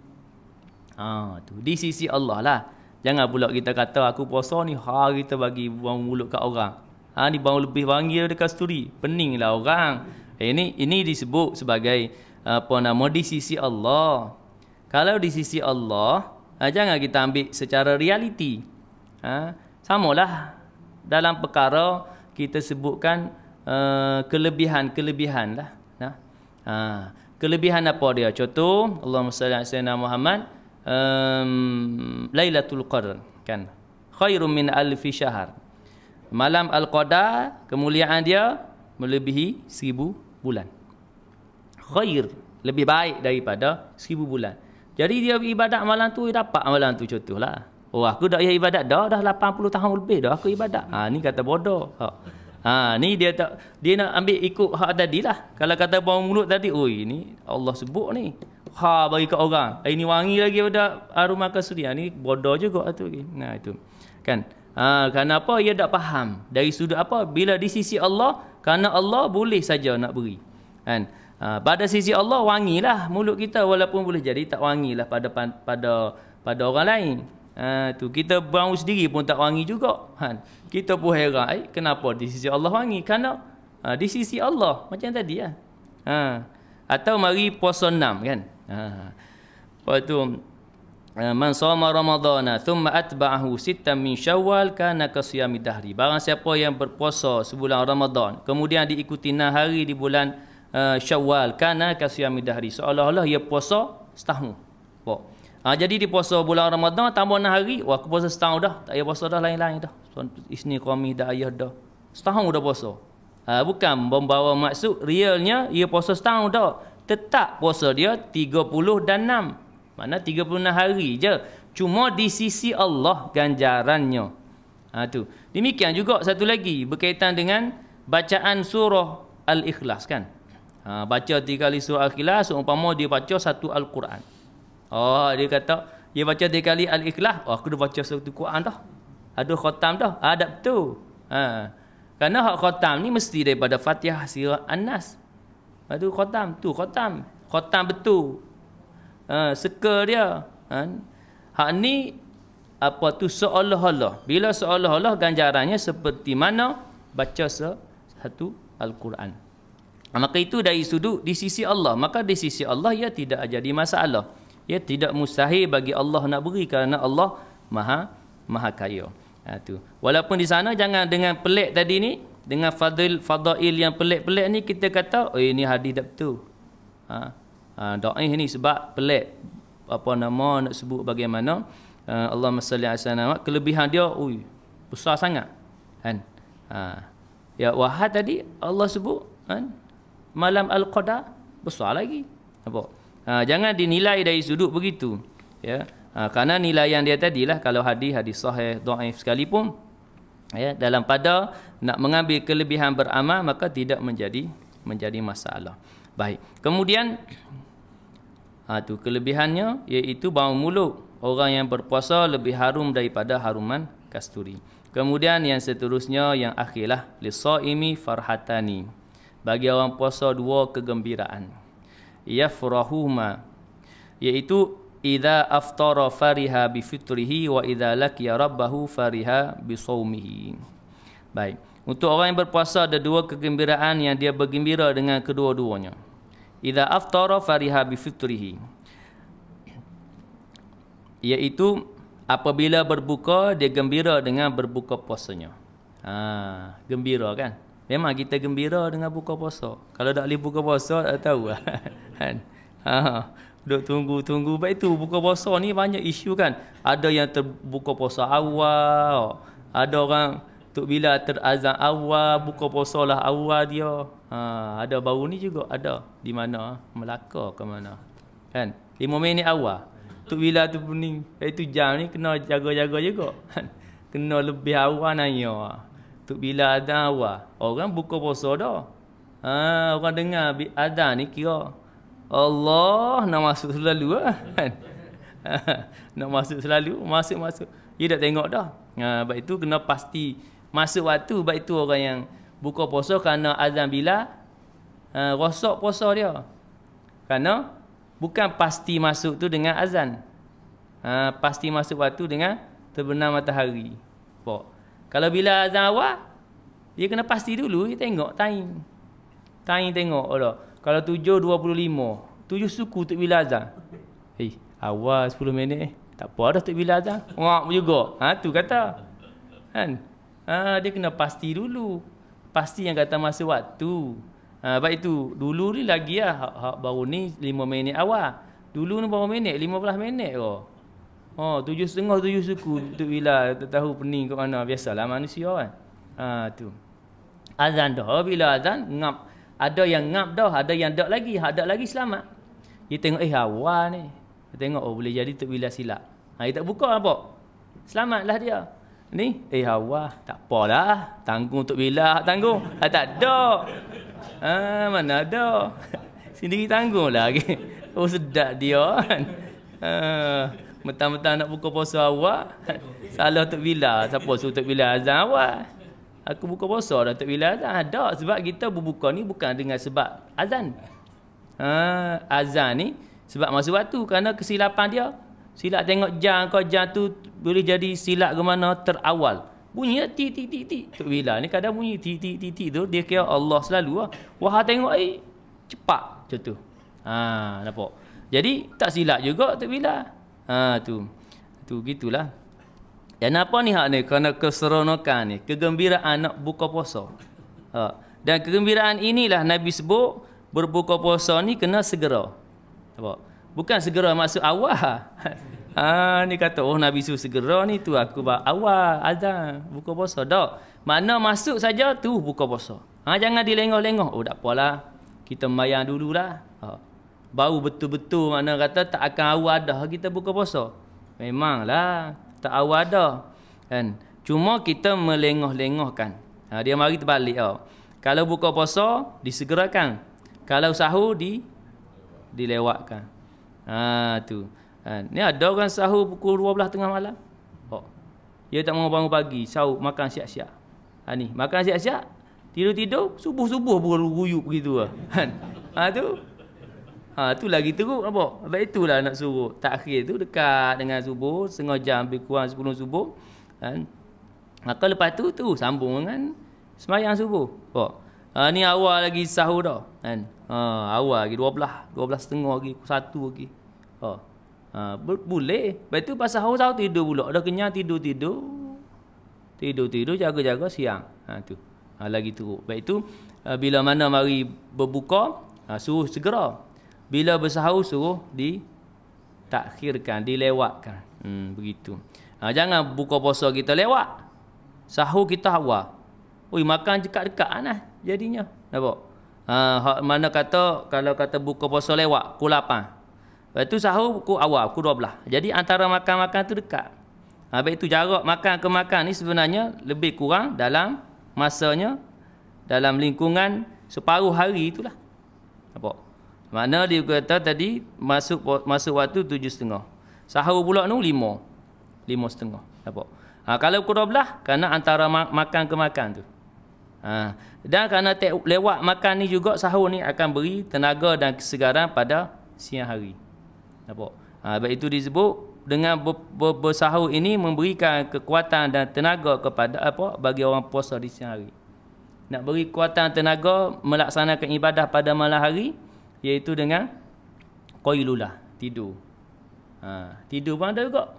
A: Tu di sisi Allah lah. Jangan pula kita kata aku puasa ni kita bagi bau mulut kat orang. Ni bau lebih wangi daripada kasturi. Peninglah orang. Ini disebut sebagai di sisi Allah. Kalau di sisi Allah, jangan kita ambil secara realiti. Samalah dalam perkara kita sebutkan kelebihan lah. Kelebihan apa dia? Contoh, Allahumma salli ala sayyidina Muhammad, Lailatul Qadar kan, khairum min alfi syahr. Malam Al-Qadar kemuliaan dia melebihi 1000 bulan. Khair, lebih baik daripada 1000 bulan. Jadi dia ibadat malam tu, dapat malam tu contohlah. Aku dah ibadat dah 80 tahun lebih dah aku ibadat. Ni kata bodoh. Ni dia nak ambil ikut hak tadilah. Kalau kata bau mulut tadi, ni Allah sebut ni. Bagi kat orang. Ini wangi lagi pada aroma kasturi. Ni bodoh juga tu. Itu. Kan? Kenapa ia tak faham? Dari sudut apa? Bila di sisi Allah, kerana Allah boleh saja nak beri. Kan? Pada sisi Allah wangilah mulut kita, walaupun boleh jadi tak wangilah pada orang lain. Tu kita bau sendiri pun tak wangi juga. Kita pun heran, kenapa di sisi Allah wangi? Kerana di sisi Allah macam tadi kan. Atau mari puasa 6 kan. Lepas tu man shoma ramadhana thumma atba'ahu sittan min syawal kana kasiyami dahri. Barang siapa yang berpuasa sebulan Ramadan kemudian diikuti 6 hari di bulan Syawal, kana kasiyami dahri, seolah-olah ia puasa setahun. Jadi di puasa bulan Ramadan tambah 6 hari, aku puasa setahun dah, tak payah puasa dah lain-lain dah. Isni Qamis dah ayah dah. Setahun dah puasa. Bukan membawa maksud realnya ia puasa setahun dah. Tetap puasa dia 30 dan 6. Mana 36 hari je. Cuma di sisi Allah ganjarannya. Tu. Demikian juga satu lagi berkaitan dengan bacaan surah Al-Ikhlas kan. Baca 3 kali surah Al-Ikhlas seumpama dia baca satu Al-Quran. Dia kata dia baca 3 kali Al-Ikhlas, aku dah baca satu Quran dah. Ada khatam dah. Tak betul. Kerana hak khatam ni mesti daripada Fatihah surah An-Nas. Tu khatam, khatam betul. Seka dia. Hak ni apa tu seolah-olah. Bila seolah-olah ganjarannya seperti mana baca satu Al-Quran. Maka itu dari sudut di sisi Allah. Maka di sisi Allah ia tidak jadi masalah. Ia tidak mustahil bagi Allah nak beri kerana Allah maha kaya. Tu. Walaupun di sana jangan dengan pelik tadi ni, dengan fadail yang pelik-pelik ni kita kata, ini hadis tak betul. Dhaif ni sebab pelik. Apa nama nak sebut bagaimana Allahumma salli ala sayyidina, kelebihan dia besar sangat. Kan? Ya wahad tadi Allah sebut kan? Malam Al-Qadar besar lagi. Apa? Jangan dinilai dari sudut begitu. Ya. Kerana nilaian dia tadilah kalau hadis sahih dhaif sekalipun dalam pada nak mengambil kelebihan beramal maka tidak menjadi masalah. Baik. Kemudian tu kelebihannya iaitu bau mulut. Orang yang berpuasa lebih harum daripada haruman kasturi. Kemudian yang seterusnya yang akhirlah lisaimi farhatani. Bagi orang puasa 2 kegembiraan. Yafrahuhuma, iaitu idza aftara fariha bi fitrihi wa idza laqiya rabbahu fariha bi shaumihi. Baik. Untuk orang yang berpuasa ada dua kegembiraan yang dia bergembira dengan kedua-duanya. Idza aftara fariha bi fitrihi, iaitu apabila berbuka dia gembira dengan berbuka puasanya. Gembira kan? Memang kita gembira dengan buka puasa. Kalau tak boleh buka puasa tak tahu kan. Duk tunggu. Baik tu buka puasa ni banyak isu kan. Ada yang terbuka puasa awal, ada orang tuk bila terazan awal, buka puasa lah awal dia. Ada baru ni juga ada di mana Melaka ke mana. Kan? 5 minit awal. Tuk bila tu pening. Itu jam ni kena jaga-jaga juga. Kan? Kena lebih awal nanya. Tuk bila azan awal. Orang buka puasa dah. Orang dengar azan ni kira Allah nak masuk selalu kan. Nak masuk selalu, masuk. Dia dah tengok dah. Baik itu kena pasti masuk waktu. Baik itu orang yang buka puasa kerana azan bila rosak puasa dia. Kerana bukan pasti masuk tu dengan azan. Pasti masuk waktu dengan terbenam matahari. Kalau bila azan awal, dia kena pasti dulu, dia tengok time. Time tengok dah. Kalau 7.25, 7 suku tuk bila azan. Awal 10 minit. Tak apa dah tuk bila azan. Ngak juga. Tu kata. Kan? Dia kena pasti dulu. Pasti yang kata masa waktu. Baik itu. Dulu ni lagi lah. Baru ni 5 minit awal. Dulu ni berapa minit? 15 minit ke? 7.30 7 suku tuk bila. Tak tahu pening ke mana. Biasalah manusia kan. Tu. Azan dah. Bila azan ngap. Ada yang ngap dah, ada yang dak lagi selamat. Dia tengok awal ni. Dia tengok boleh jadi tuk bila silap. Dia tak buka apa. Selamatlah dia. Ni awal tak apalah. Tanggung tuk bila tanggung. Tak ada. Mana ada. Sendiri tanggung lagi. Sedap dia kan. Mentang-mentang nak buka puasa awal. Salah tuk bila. Siapa suruh tuk bila azan awal? Aku buka puasa dah tak bila azan. Ada sebab kita berbuka ni bukan dengan sebab azan. Azan ni sebab masa waktu kerana kesilapan dia. Silap tengok jam tu boleh jadi silap ke mana terawal. Bunyi tik. Tok bila ni kadang bunyi tik tu dia kira Allah selalu. Wah tengok cepat macam tu. Nampak. Jadi tak silap juga tok bila. Tu gitulah. Dan apa ni hak ni? Kerana keseronokan ni. Kegembiraan nak buka puasa. Dan kegembiraan inilah Nabi sebut berbuka puasa ni kena segera. Bukan segera masuk awal. Ni kata Nabi suruh segera ni tu aku awal azan buka puasa. Tak. Mana masuk saja tu buka puasa. Jangan dilengah-lengah. Tak apalah. Kita membayang dululah. Baru betul-betul mana kata tak akan awal dah kita buka puasa. Memanglah. Tak awal dah kan. Cuma kita melengah-lengahkan. Dia mari terbalik Kalau buka puasa disegerakan. Kalau sahur dilewatkan. Tu. Ni ada orang sahur pukul 12 tengah malam. Dia tak mau bangun pagi, sahur makan siap-siap. Ni makan siap-siap, tidur-tidur, subuh-subuh berguyup begitu kan. Tu. Tu lagi teruk nampak. Sebab itulah nak suruh takhir tu dekat dengan subuh, setengah jam lebih kurang sebelum subuh kan. Maka lepas tu sambung dengan sembahyang subuh. Ni awal lagi sahur dah kan. Awal lagi 12.30 lagi 1 lagi. Boleh. Lepas tu pas sahur tidur pula. Dah kenyang tidur jaga-jaga siang. Tu. Lagi teruk. Baik tu bila mana mari berbuka suruh segera. Bila bersahur suruh ditakhirkan, dilewatkan. Begitu. Jangan buka puasa kita lewat. Sahur kita awal. Makan dekat-dekat jadinya. Nampak? Mana kata kalau kata buka puasa lewat pukul 8. Lepas tu sahur pukul awal pukul 12. Jadi antara makan-makan tu dekat. Baik itu jarak makan ke makan ni sebenarnya lebih kurang dalam masanya dalam lingkungan separuh hari itulah. Nampak? Mana dia kata tadi masuk waktu 7.30. Sahur pula tu 5.30. Nampak? Kalau pukul 12 kerana antara makan ke makan tu. Dan kerana lewat makan ni juga sahur ni akan beri tenaga dan kesegaran pada siang hari. Nampak? Sebab itu disebut dengan bersahur ini memberikan kekuatan dan tenaga kepada bagi orang puasa di siang hari. Nak beri kekuatan tenaga melaksanakan ibadah pada malam hari, iaitu dengan qailulah, tidur. Tidur pun ada juga.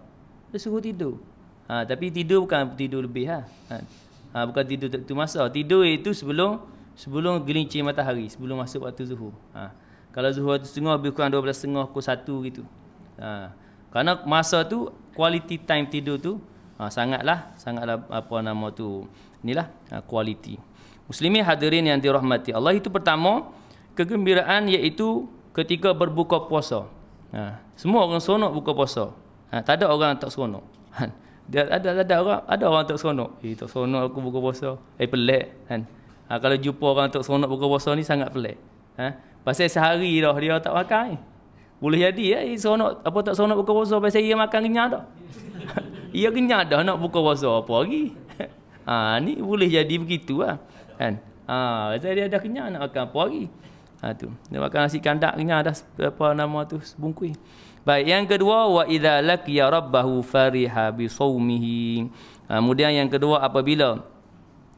A: Dia suruh tidur. Tapi tidur bukan tidur lebih bukan tidur tu masa. Tidur itu sebelum gelincir matahari, sebelum masuk waktu zuhur. Kalau zuhur waktu setengah lebih kurang 12.30 pukul 1 gitu. Kerana masa tu quality time tidur tu sangatlah apa nama tu. Inilah quality. Muslimin hadirin yang dirahmati Allah, itu pertama kegembiraan iaitu ketika berbuka puasa. Semua orang seronok buka puasa. Tak ada orang tak seronok. Ada orang tak seronok. Tak seronok aku buka puasa. Pelik kan. Kalau jumpa orang tak seronok buka puasa ni sangat pelik. Pasal sehari dah dia tak makan. Boleh jadi seronok apa tak seronok buka puasa pasal dia makan kenyang dah. Ia kenyang dah nak buka puasa apa lagi. Ni boleh jadi begitulah. Kan? Pasal dia dah kenyang nak makan apa lagi. Tu. Dia makan nasi kandak kenyang dah apa nama tu sebungkus. Baik, yang kedua wa idza laqiya rabbahu fariha bi saumihi. Kemudian yang kedua apabila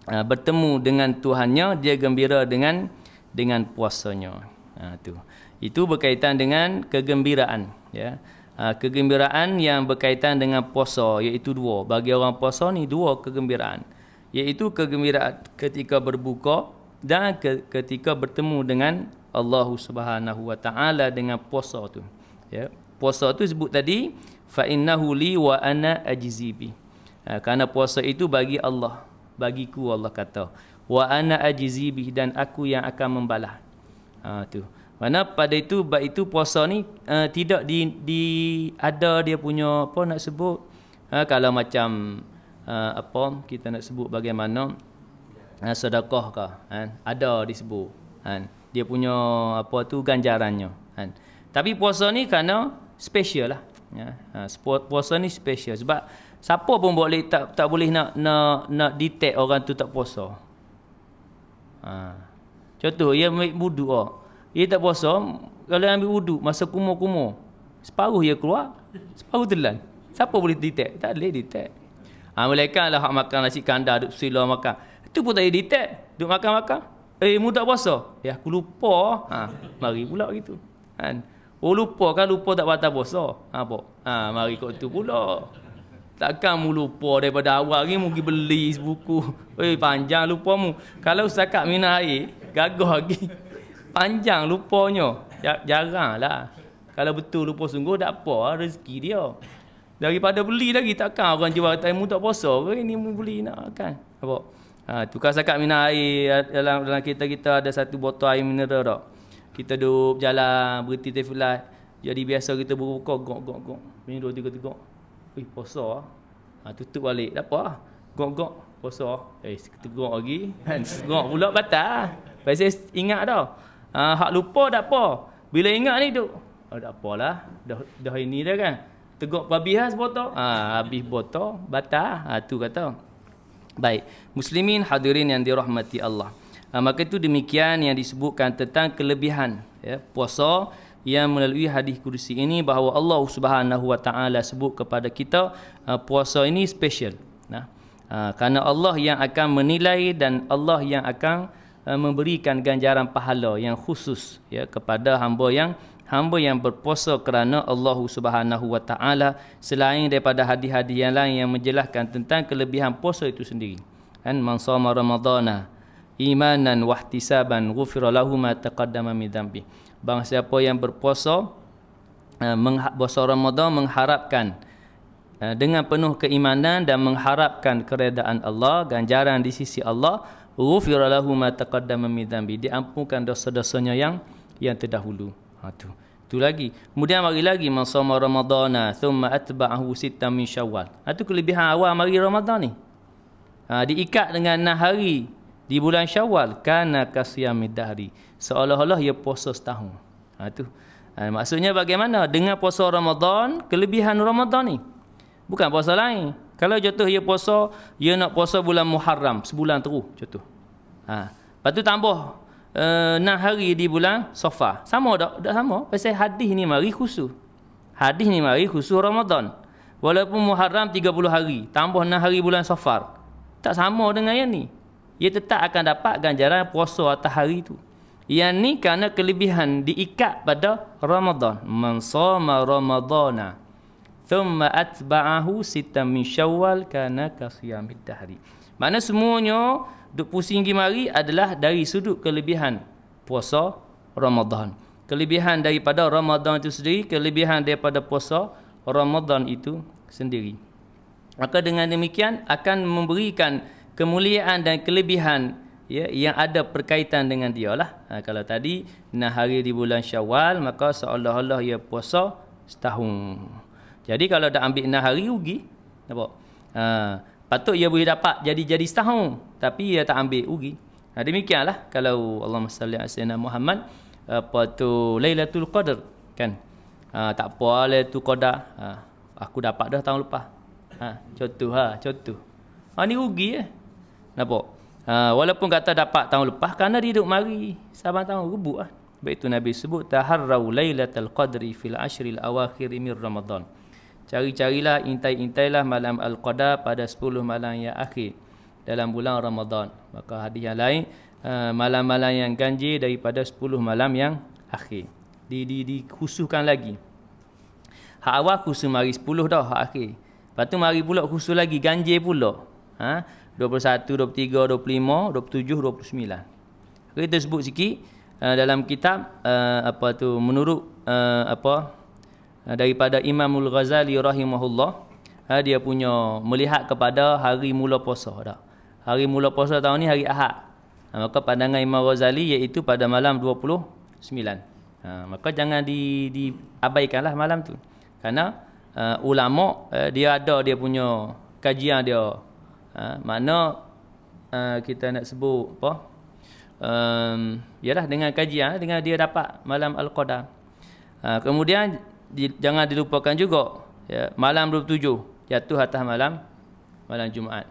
A: bertemu dengan Tuhannya, dia gembira dengan puasanya. Tu. Itu berkaitan dengan kegembiraan, ya. Kegembiraan yang berkaitan dengan puasa, iaitu dua. Bagi orang puasa ni dua kegembiraan, iaitu kegembiraan ketika berbuka dan ketika bertemu dengan Allah Subhanahu Wa Taala dengan puasa tu. Ya. Puasa tu sebut tadi fa innahu li wa ana ajzi bi. Kerana puasa itu bagi Allah, bagiku Allah kata. Wa ana ajzi bi, dan aku yang akan membalas. Tu. Mana pada itu puasa ni tidak ada dia punya apa nak sebut kalau macam apa kita nak sebut bagaimana sedekah ke ada disebut dia punya apa tu ganjarannya tapi puasa ni kerana special lah puasa ni special sebab siapa pun boleh tak boleh nak detect orang tu tak puasa. Contoh dia ambil wuduk dia tak puasa, kalau ambil wuduk masa kumur-kumur, separuh dia keluar, separuh telan. Siapa boleh detect? Tak boleh detect. Malaikat lah hak makan nasi kandar, duk sila makan. Itu pun tak boleh detect. Duk makan-makan. Mu tak puasa? Aku lupa. Mari pula gitu. Lupa tak batal puasa. Mari kau tu pula. Takkan mu lupa daripada awal ni mu pergi beli buku. Panjang lupa mu. Kalau setakat minum air, gagah lagi. Panjang lupanya. Jarang lah. Kalau betul lupa sungguh tak apa rezeki dia. Daripada beli lagi takkan orang jual mu tak puasa ke ini mu beli nak kan. Apa? Tukar sakat minum air dalam kita ada satu botol air mineral tak. Kita duduk jalan berhenti tefilat. Jadi biasa kita buka gok. Minum 2-3 tegak. Puasa. Tutup balik. Tak apa. Gok puasa. Tegak lagi. Gok pula batal. Pasal ingat dah. Hak lupa tak apa. Bila ingat ni duk. Tak apalah. Dah ini dah kan. Tegak habis botol. Habis botol batal. Tu kata. Baik. Muslimin hadirin yang dirahmati Allah. Maka itu demikian yang disebutkan tentang kelebihan puasa yang melalui hadis kursi ini bahawa Allah Subhanahu Wa Taala sebut kepada kita puasa ini special. Kerana Allah yang akan menilai dan Allah yang akan memberikan ganjaran pahala yang khusus kepada hamba yang berpuasa kerana Allah Subhanahu Wa Taala, selain daripada hadis-hadis yang lain yang menjelaskan tentang kelebihan puasa itu sendiri. Man shoma ramadhana imanan wa ihtisaban ghufira lahu ma taqaddama min dhanbi. Barang siapa yang berpuasa puasa Ramadan mengharapkan dengan penuh keimanan dan mengharapkan keredaan Allah, ganjaran di sisi Allah, ghufira lahu ma taqaddama min dhanbi, diampunkan dosa-dosanya yang terdahulu. Tu lagi. Kemudian mari lagi man shoma ramadhana thumma atba'ahu sittan min syawal. Itu kelebihan awal mari Ramadan ni. Diikat dengan 6 hari di bulan Syawal, kana kasyamid dahri, seolah-olah ia puasa setahun. Maksudnya bagaimana dengan puasa Ramadan, kelebihan Ramadan ni. Bukan puasa lain. Kalau contoh ia puasa, ia nak puasa bulan Muharram sebulan terus contoh. Lepas tu tambah 6 hari di bulan Safar. Sama tak? Tak sama. Pasal hadis ni mari khusus. Hadis ni mari khusus Ramadan. Walaupun Muharram 30 hari, tambah 6 hari bulan Safar, tak sama dengan yang ni. Ia tetap akan dapat ganjaran puasa atas hari tu. Yang ni kerana kelebihan diikat pada Ramadan. Man shoma Ramadana thumma atba'ahu sittan min Syawal kana kasiyamid dahri. Makna semuanya duk pusing pergi mari adalah dari sudut kelebihan puasa Ramadan. Kelebihan daripada Ramadan itu sendiri, kelebihan daripada puasa Ramadan itu sendiri. Maka dengan demikian akan memberikan kemuliaan dan kelebihan ya, yang ada berkaitan dengan dia lah. Kalau tadi 6 hari di bulan Syawal, maka seolah-olah ia puasa setahun. Jadi kalau dah ambil 6 hari rugi. Nampak? Patut ia boleh dapat jadi setahun, tapi ia tak ambil rugi. Demikianlah kalau Allahumma salli ala sayyidina Muhammad apa tu Lailatul Qadar kan. Tak apa Lailatul Qadar. Aku dapat dah tahun lepas. Contoh. Ni rugi nampak? Walaupun kata dapat tahun lepas kerana dia duduk mari saban tahun rebut lah. Baik itu Nabi sebut taharrau lailatul qadri fil ashril awakhir min Ramadan. Cari-carilah, intai-intailah malam al-qadar pada 10 malam yang akhir dalam bulan Ramadan. Maka hadis yang lain malam-malam yang ganjil daripada 10 malam yang akhir. Dikhususkan lagi. Hak awal khusus mari 10 dah hak akhir. Lepas tu mari pula khusus lagi ganjil pula. 21, 23, 25, 27, 29. Kita sebut sikit dalam kitab menurut daripada Imamul Ghazali rahimahullah, dia punya melihat kepada hari mula puasa dah. Hari mula puasa tahun ni hari Ahad. Maka pandangan Imam Ghazali iaitu pada malam 29. Maka jangan diabaikanlah malam tu. Kerana ulama dia ada dia punya kajian dia. Mana kita nak sebut apa? Yalah dengan kajian dengan dia dapat malam al-qadar. Kemudian jangan dilupakan juga ya, malam 27 jatuh atas malam Jumaat.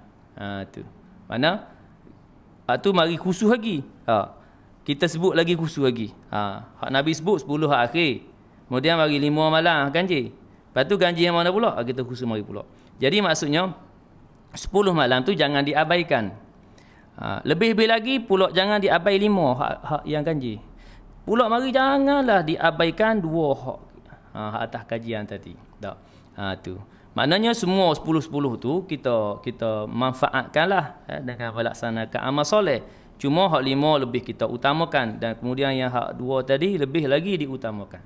A: Tu. Mana? Tu mari khusus lagi. Kita sebut lagi khusus lagi. Hak Nabi sebut 10 hak akhir. Kemudian mari 5 malam ganjil. Lepas tu ganjil yang mana pula? Kita khusus mari pula. Jadi maksudnya 10 malam tu jangan diabaikan. Lebih-lebih lagi pula jangan diabai 5 hak yang ganjil. Pula mari janganlah diabaikan 2 hak atas kajian tadi. Tak. Tu. Maknanya semua 10-10 tu kita manfaatkanlah dengan melaksanakan amal soleh. Cuma hak 5 lebih kita utamakan dan kemudian yang hak 2 tadi lebih lagi diutamakan.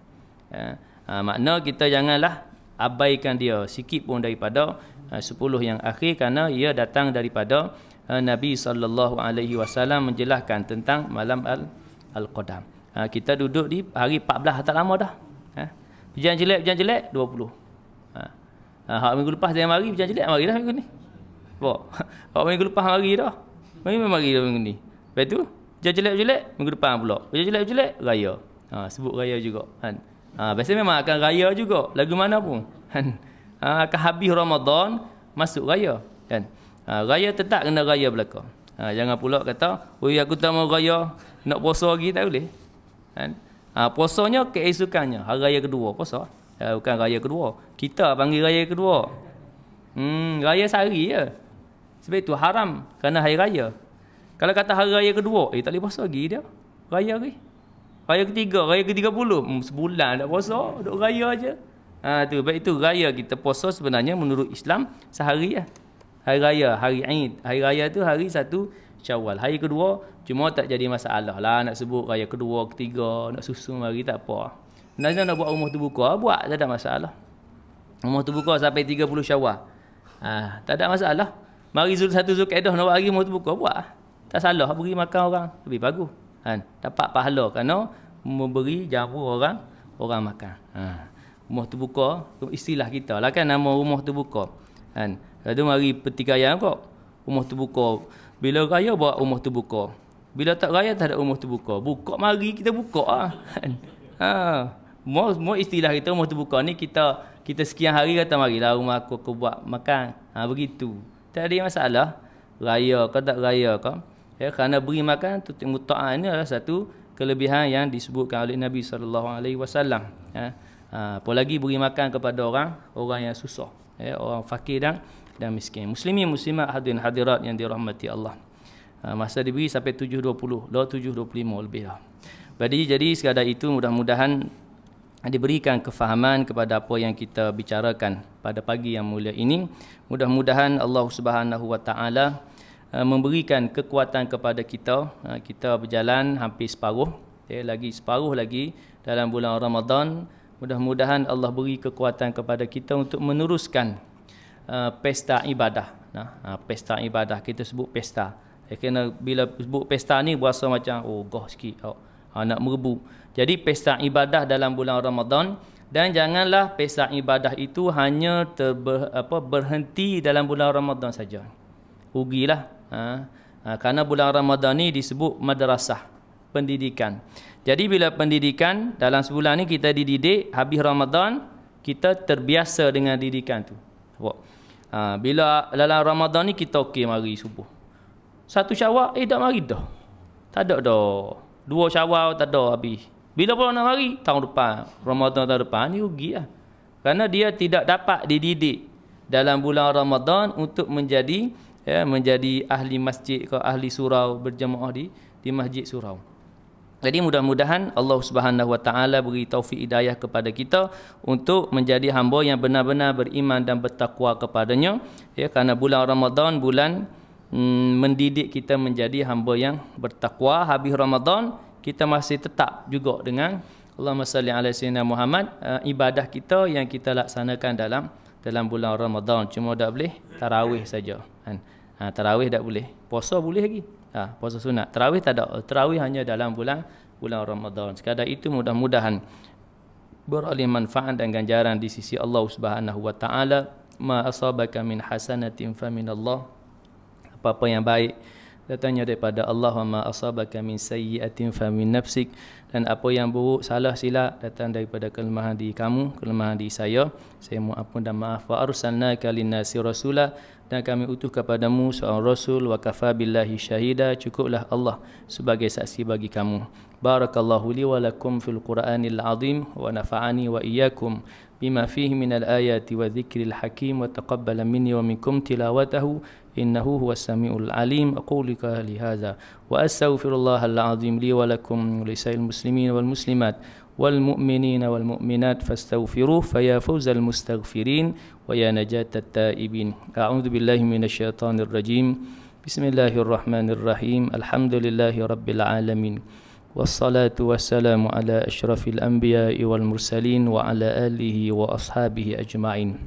A: Makna kita janganlah abaikan dia sikit pun daripada 10 yang akhir kerana ia datang daripada Nabi SAW menjelaskan tentang malam al-qadar. Kita duduk di hari 14 tak lama dah. Hujan jelek 20. Hak minggu lepas dia mari hujan jelek mari dah minggu ni. Hak minggu lepas mari dah. Mari dah minggu ni. Lepas tu hujan jelek minggu depan pula. Hujan jelek raya. Sebut raya juga kan. Biasanya memang akan raya juga lagu mana pun kan. Akan habis Ramadan masuk raya kan. Raya tetap kena raya belaka. Jangan pula kata oi aku tak mau raya nak puasa lagi tak boleh kan. Puasanya keesokannya hari raya kedua puasa. Bukan raya kedua. Kita panggil raya kedua. Raya sehari je. Sebab itu haram kerana hari raya. Kalau kata hari raya kedua, tak boleh puasa lagi dia. Raya lagi. Raya ketiga, raya ke-30, sebulan tak puasa, duk raya aja. Tu, baik itu raya kita puasa sebenarnya menurut Islam sehari lah. Hari raya, hari Aid. Hari raya tu hari 1 Syawal. Hari kedua cuma tak jadi masalah lah nak sebut raya kedua, ketiga, nak susun mari tak apa. Nak buat rumah tu buka, buat tak ada masalah. Rumah tu buka sampai 30 Syawal. Tak ada masalah. Mari 1 Zulkaidah nak buat hari rumah tu buka, buat. Tak salah beri makan orang, lebih bagus. Dapat pahala kerana memberi jamu orang makan. Rumah terbuka istilah kita lah kan, nama rumah terbuka kan. Lepas tu mari pertikaian kok rumah terbuka. Bila raya buat rumah terbuka, bila tak raya tak ada rumah terbuka. Buka mari kita buka kan. Mau istilah kita rumah terbuka ni kita sekian hari kata marilah rumah aku buat makan. Begitu. Tak ada masalah. Raya ke tak raya ke. Ya, kerana beri makan tu muta'ah ini adalah satu kelebihan yang disebutkan oleh Nabi SAW. Apalagi beri makan kepada orang yang susah, orang fakir dan miskin. Muslimin muslimat hadirin hadirat yang dirahmati Allah. Masa diberi sampai 7.20, 7.25 lebih lah. Jadi sekadar itu mudah-mudahan diberikan kefahaman kepada apa yang kita bicarakan pada pagi yang mulia ini. Mudah-mudahan Allah Subhanahu Wa Taala memberikan kekuatan kepada kita. Kita berjalan hampir separuh, lagi separuh lagi dalam bulan Ramadan. Mudah-mudahan Allah beri kekuatan kepada kita untuk meneruskan pesta ibadah. Pesta ibadah kita sebut pesta. Kerana bila sebut pesta ni berasa macam goh sikit, nak merebu. Jadi pesta ibadah dalam bulan Ramadan, dan janganlah pesta ibadah itu hanya berhenti dalam bulan Ramadan saja. Rugilah. Kerana bulan Ramadan ni disebut madrasah, pendidikan. Jadi bila pendidikan dalam sebulan ni kita dididik, habis Ramadan kita terbiasa dengan didikan tu. Bila dalam Ramadan ni kita okey mari subuh. 1 Syawal dah mari dah. Tak ada dah. 2 Syawal tak ada habis. Bila pula nak mari? Tahun depan. Ramadan tahun depan ni rugi lah. Kerana dia tidak dapat dididik dalam bulan Ramadan untuk menjadi ahli masjid ke ahli surau, berjemaah di masjid surau. Jadi mudah-mudahan Allah Subhanahu Wa Taala beri taufik hidayah kepada kita untuk menjadi hamba yang benar-benar beriman dan bertakwa kepadanya. Kerana bulan Ramadan bulan mendidik kita menjadi hamba yang bertakwa. Habis Ramadan kita masih tetap juga dengan Allahumma salli ala sayyidina Muhammad, ibadah kita yang kita laksanakan dalam bulan Ramadan. Cuma tak boleh tarawih saja kan. Tarawih tak boleh. Puasa boleh lagi. Puasa sunat. Tarawih tak ada. Tarawih hanya dalam bulan Ramadan. Sekadar itu mudah-mudahan beroleh manfaat dan ganjaran di sisi Allah Subhanahu Wa Taala. Ma asabaka min hasanatin fa min Allah. Apa-apa yang baik datangnya daripada Allah. Wa ma asabaka min sayyi'atin fa min nafsik. Dan apa yang buruk, salah silap datang daripada kelemahan diri kamu, kelemahan diri saya. Saya mohon ampun dan maaf. Wa arsalnaka lin-nasi rasula, dan kami utuh kepadamu seorang rasul. Wa kafa billahi syahida, cukuplah Allah sebagai saksi bagi kamu. Barakallahu li wa lakum fil Qur'anil azim, wa nafa'ani wa iyyakum bima fihi minal ayati wa dzikril hakim, wa taqabbala minni wa minkum tilawatahu innahu huwas samiul alim. Aqulu qawli hadza wa astaghfirullahal azim li wa lakum wa lisa'il muslimin wal muslimat wal mu'minin wal mu'minat fastaghfiruh fa ya fawzal mustaghfirin wa ya najatat taibin. A'udzu billahi minasyaitonir rajim. Bismillahirrahmanirrahim. Alhamdulillahi rabbil alamin. Wassalatu wassalamu ala asyrafil anbiya'i wal mursalin wa ala alihi wa ashabihi ajma'in.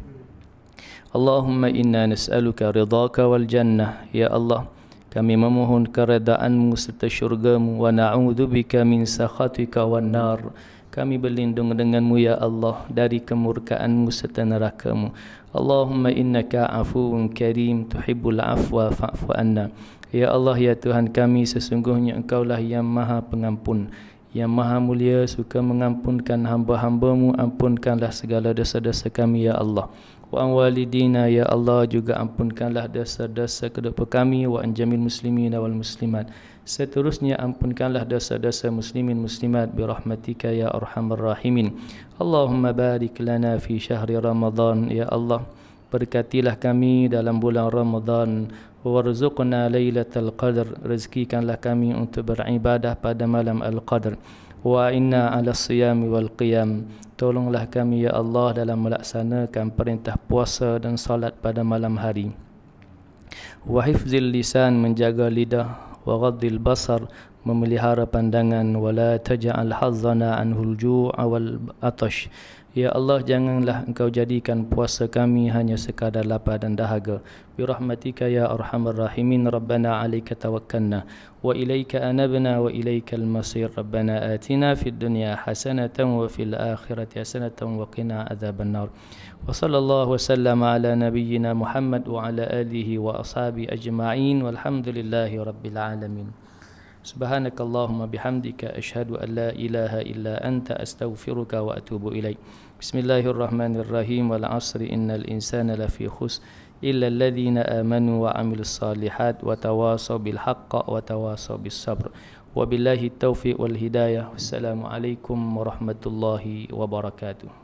A: Allahumma inna nas'aluka ridhaka wal jannah. Ya Allah, kami memohon keredaanmu serta syurgamu. Wa na'udzubika min sakhatika wan nar. Kami berlindung denganmu ya Allah dari kemurkaanmu serta nerakamu. Allahumma innaka afuwun karim tuhibbul afwa fa'fu anna. Ya Allah, ya Tuhan kami, sesungguhnya Engkaulah yang maha pengampun, yang maha mulia, suka mengampunkan hamba-hambamu. Ampunkanlah segala dosa-dosa kami ya Allah. Wa an walidina, ya Allah, juga ampunkanlah dosa-dosa kedua kami. Wa an jamil muslimin wal muslimat, seterusnya ampunkanlah dosa-dosa muslimin muslimat birahmatika ya arhamar rahimin. Allahumma barik lana fi syahri Ramadan. Ya Allah, berkatilah kami dalam bulan Ramadan. Warzuqna lailatul qadr, rezekikanlah kami untuk beribadah pada malam al-qadr. Wa inna ala siyami wal qiyam, tolonglah kami ya Allah dalam melaksanakan perintah puasa dan salat pada malam hari. Wa hifzil lisan, menjaga lidah. Wa ghaddil basar, memelihara pandangan. Wa la taj'al hazzana anhul ju'a wal atash. Ya Allah, janganlah Engkau jadikan puasa kami hanya sekadar lapar dan dahaga. Birahmatika ya arhamar rahimin. Rabbana 'alaika tawakkalna wa ilaika anabna wa ilaikal masir. Rabbana atina fid dunya hasanatan wa fil akhirati hasanatan wa qina adzabannar. Wa sallallahu wasallama ala nabiyyina Muhammad wa ala alihi wa ashabi ajma'in. Walhamdulillahi rabbil alamin. Subhanakallahumma bihamdika asyhadu an la ilaha illa anta astaghfiruka wa atubu ilaik. Bismillahirrahmanirrahim. Wal 'asri innal insana lafi khusr illa alladhina amanu wa 'amilus solihat wa tawasaw bil haqqi wa tawasaw bis sabr. Wabillahi taufiq wal hidayah. Wassalamu alaikum warahmatullahi wabarakatuh.